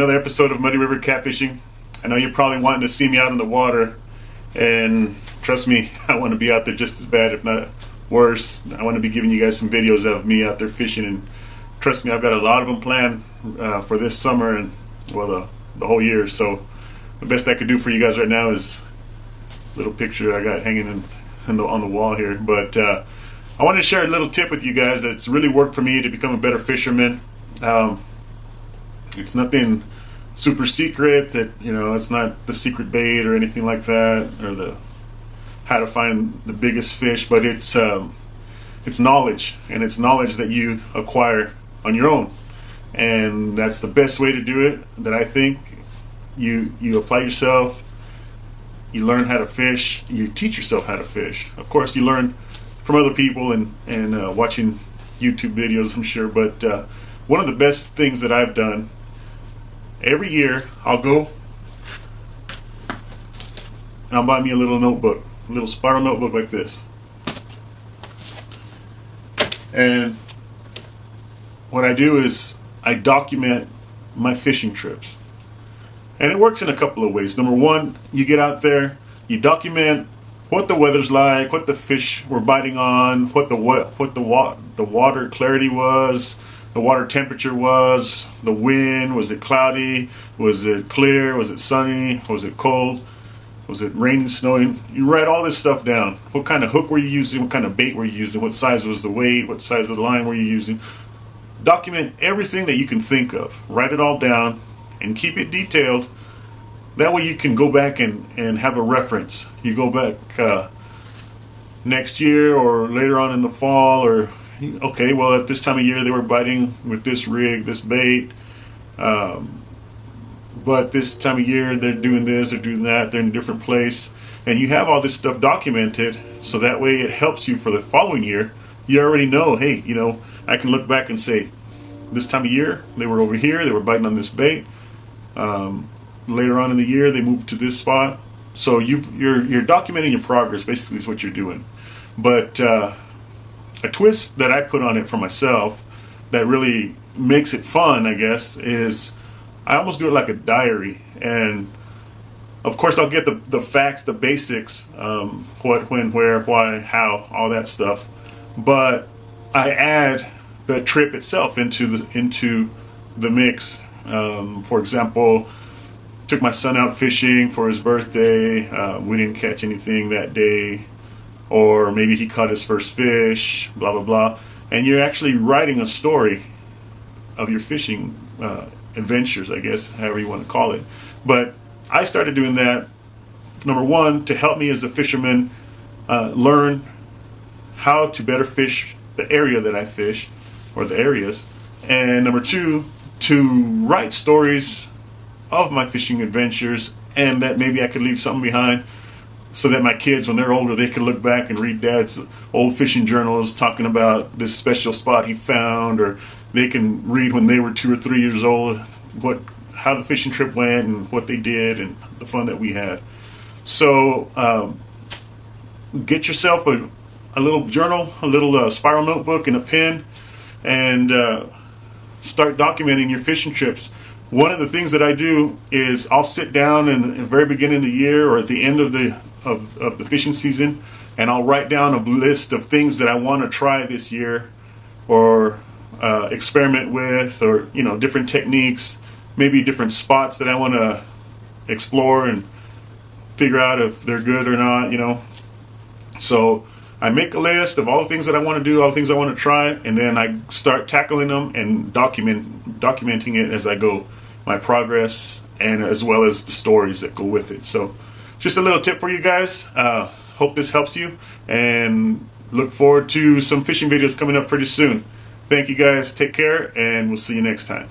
Another episode of Muddy River Catfishing. I know you're probably wanting to see me out in the water, and trust me, I want to be out there just as bad, if not worse. I want to be giving you guys some videos of me out there fishing, and trust me, I've got a lot of them planned for this summer and, well, the whole year. So the best I could do for you guys right now is a little picture I got hanging on the wall here. But I wanted to share a little tip with you guys that's really worked for me to become a better fisherman. It's nothing super secret, that it's not the secret bait or anything like that, or the how to find the biggest fish, but it's knowledge, and it's knowledge that you acquire on your own, and that's the best way to do it. That I think you apply yourself, you learn how to fish, you teach yourself how to fish. Of course, you learn from other people and watching YouTube videos, I'm sure, but one of the best things that I've done, every year I'll go and I'll buy me a little notebook, a little spiral notebook like this. And what I do is I document my fishing trips. And it works in a couple of ways. Number one, you get out there, you document what the weather's like, what the fish were biting on, what the water clarity was, the water temperature was, the wind, was it cloudy, was it clear, was it sunny, was it cold, was it raining, snowing. You write all this stuff down. What kind of hook were you using, what kind of bait were you using, what size was the weight, what size of the line were you using. Document everything that you can think of. Write it all down and keep it detailed. That way you can go back and have a reference. You go back next year or later on in the fall, or okay, well, at this time of year they were biting with this rig, this bait, but this time of year they're doing this, they're doing that, they're in a different place, and you have all this stuff documented, so that way it helps you for the following year. You already know, hey, I can look back and say, this time of year they were over here, they were biting on this bait. Later on in the year they moved to this spot. So you're documenting your progress, basically, is what you're doing. But a twist that I put on it for myself that really makes it fun, I guess, is I almost do it like a diary. And of course I'll get the facts, the basics, what, when, where, why, how, all that stuff. But I add the trip itself into the mix. For example, took my son out fishing for his birthday. We didn't catch anything that day. Or maybe he caught his first fish, blah, blah, blah. And you're actually writing a story of your fishing adventures, I guess, however you want to call it. But I started doing that, number one, to help me as a fisherman learn how to better fish the area that I fish, or the areas. And number two, to write stories of my fishing adventures, and that maybe I could leave something behind, so that my kids, when they're older, they can look back and read Dad's old fishing journals talking about this special spot he found, or they can read when they were 2 or 3 years old how the fishing trip went and what they did and the fun that we had. So get yourself a little journal, a little spiral notebook and a pen, and start documenting your fishing trips. One of the things that I do is I'll sit down in the very beginning of the year or at the end of the fishing season, and I'll write down a list of things that I want to try this year, or experiment with, or different techniques, maybe different spots that I want to explore and figure out if they're good or not. So I make a list of all the things that I want to do, all the things I want to try, and then I start tackling them and documenting it as I go, my progress, and as well as the stories that go with it. So just a little tip for you guys. Hope this helps you, and look forward to some fishing videos coming up pretty soon. Thank you guys. Take care, and we'll see you next time.